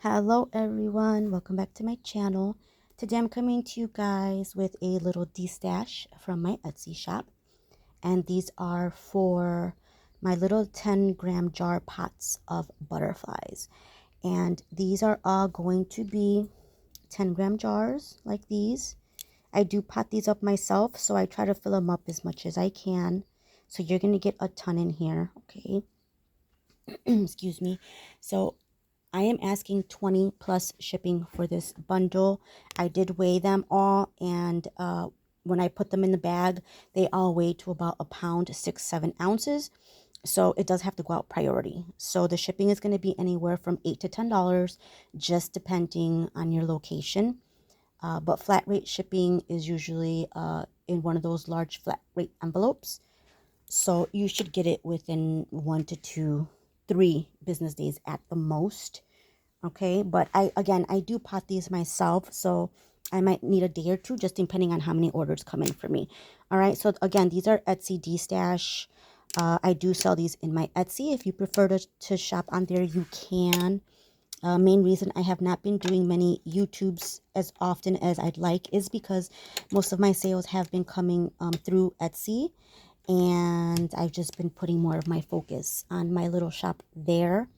Hello everyone, welcome back to my channel. Today I'm coming to you guys with a little de-stash from my Etsy shop, and these are for my little 10-gram jar pots of butterflies, and these are all going to be 10-gram jars like these. I do pot these up myself, so I try to fill them up as much as I can, so you're going to get a ton in here, okay? Excuse me. So I am asking 20 plus shipping for this bundle. I did weigh them all, and when I put them in the bag, they all weigh to about a pound, 6-7 ounces. So it does have to go out priority. So the shipping is going to be anywhere from $8 to $10, just depending on your location. But flat rate shipping is usually in one of those large flat rate envelopes. So you should get it within 1 to 2, 3 business days at the most. Okay, but I do pot these myself, so I might need a day or two just depending on how many orders come in for me. All right, so again, these are Etsy D-Stash. I do sell these in my Etsy. If you prefer to shop on there, you can. Main reason I have not been doing many YouTubes as often as I'd like is because most of my sales have been coming through Etsy, and I've just been putting more of my focus on my little shop there.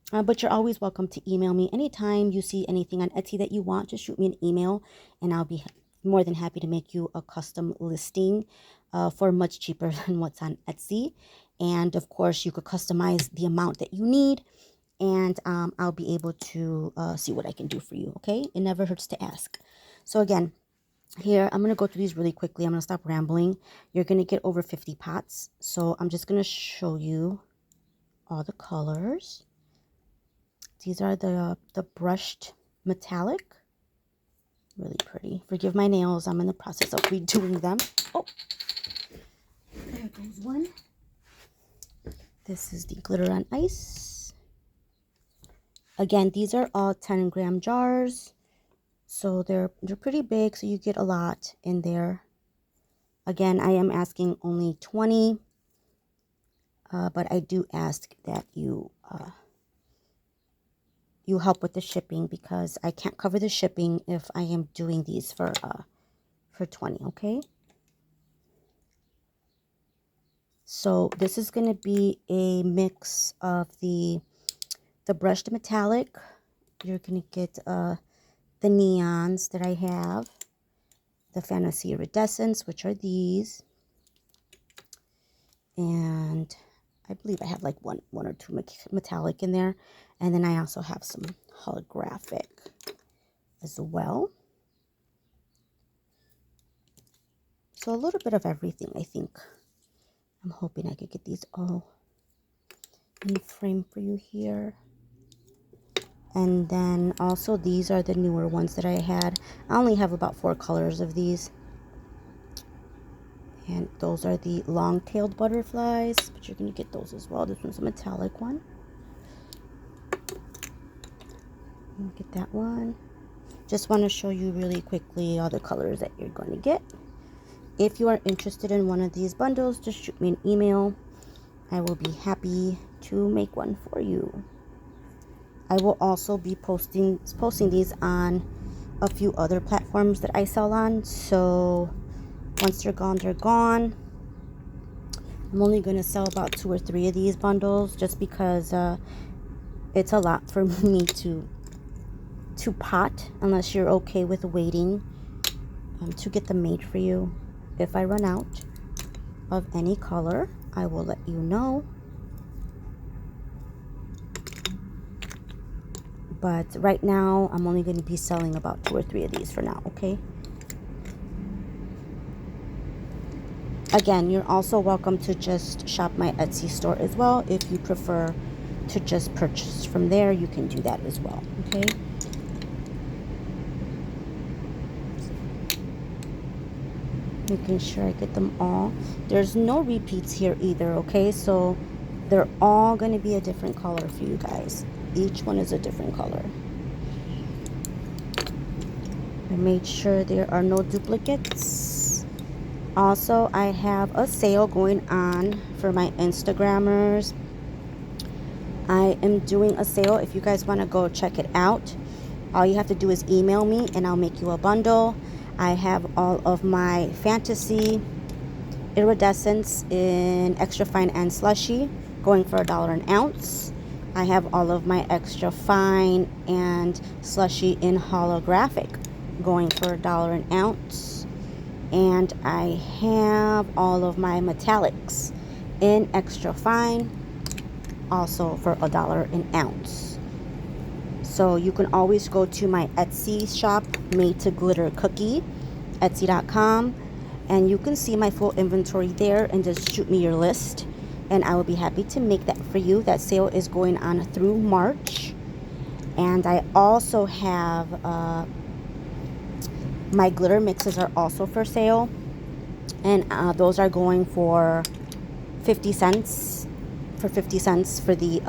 But you're always welcome to email me anytime you see anything on Etsy that you want. Just shoot me an email, and I'll be more than happy to make you a custom listing for much cheaper than what's on Etsy. And of course, you could customize the amount that you need, and I'll be able to see what I can do for you. Okay, it never hurts to ask. So again, here I'm going to go through these really quickly. I'm going to stop rambling. You're going to get over 50 pots, so I'm just going to show you all the colors. These are the brushed metallic. Really pretty. Forgive my nails. I'm in the process of redoing them. Oh, there goes one. This is the glitter on ice. Again, these are all 10-gram jars. So they're pretty big, so you get a lot in there. Again, I am asking only 20. But I do ask that you help with the shipping, because I can't cover the shipping if I am doing these for 20, okay? So this is going to be a mix of the brushed metallic. You're going to get the neons that I have, the fantasy iridescence, which are these, and I believe I have like one or two metallic in there. And then I also have some holographic as well. So a little bit of everything, I think. I'm hoping I could get these all in frame for you here. And then also these are the newer ones that I had. I only have about 4 colors of these. And those are the long-tailed butterflies, but you're going to get those as well. This one's a metallic one. Get that one. Just want to show you really quickly all the colors that you're going to get. If you are interested in one of these bundles, just shoot me an email. I will be happy to make one for you. I will also be posting these on a few other platforms that I sell on. So once they're gone, they're gone. I'm only going to sell about 2 or 3 of these bundles, just because it's a lot for me to pot, unless you're okay with waiting to get them made for you. If I run out of any color, I will let you know. But right now, I'm only going to be selling about 2 or 3 of these for now, okay? Again, you're also welcome to just shop my Etsy store as well. If you prefer to just purchase from there, you can do that as well, okay? Making sure I get them all. There's no repeats here either, okay? So they're all going to be a different color for you guys. Each one is a different color. I made sure there are no duplicates. Also, I have a sale going on for my Instagrammers. I I am doing a sale. If you guys want to go check it out, all you have to do is email me and I'll make you a bundle. I have all of my fantasy iridescence in extra fine and slushy going for $1 an ounce. I have all of my extra fine and slushy in holographic going for $1 an ounce. And I have all of my metallics in extra fine also for $1 an ounce. So you can always go to my Etsy shop, Made to Glitter Cookie, etsy.com, and you can see my full inventory there and just shoot me your list and I will be happy to make that for you. That sale is going on through March. And I also have my glitter mixes are also for sale, and those are going for 50 cents. For 50 cents for the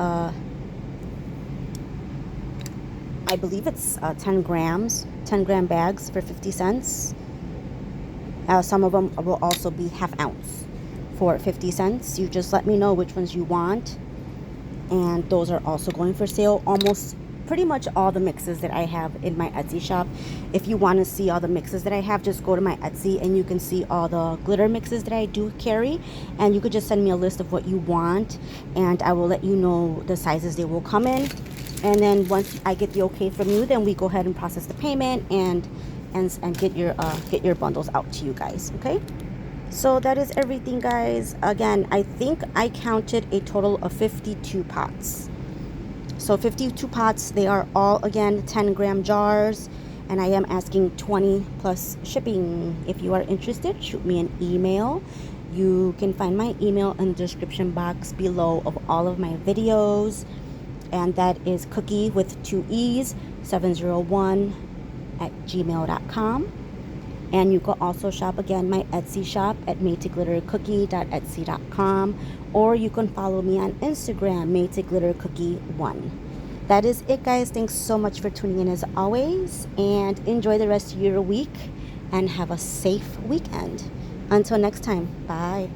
I believe it's 10 gram bags for 50 cents. Some of them will also be half ounce for 50 cents. You just let me know which ones you want, and those are also going for sale. Almost pretty much all the mixes that I have in my Etsy shop. If you want to see all the mixes that I have, just go to my Etsy and you can see all the glitter mixes that I do carry, and you could just send me a list of what you want and I will let you know the sizes they will come in. And then once I get the okay from you, then we go ahead and process the payment and get your bundles out to you guys. Okay, so that is everything, guys. Again, I think I counted a total of 52 pots. So 52 pots. They are all, again, 10 gram jars, and I am asking 20 plus shipping. If you are interested, shoot me an email. You can find my email in the description box below of all of my videos, and that is cookie with 2 E's 701 at gmail.com. And you can also shop, again, my Etsy shop at madetoglittercookie.etsy.com, or you can follow me on Instagram, madetoglittercookie1. That is it, guys. Thanks so much for tuning in as always, and enjoy the rest of your week and have a safe weekend. Until next time, bye.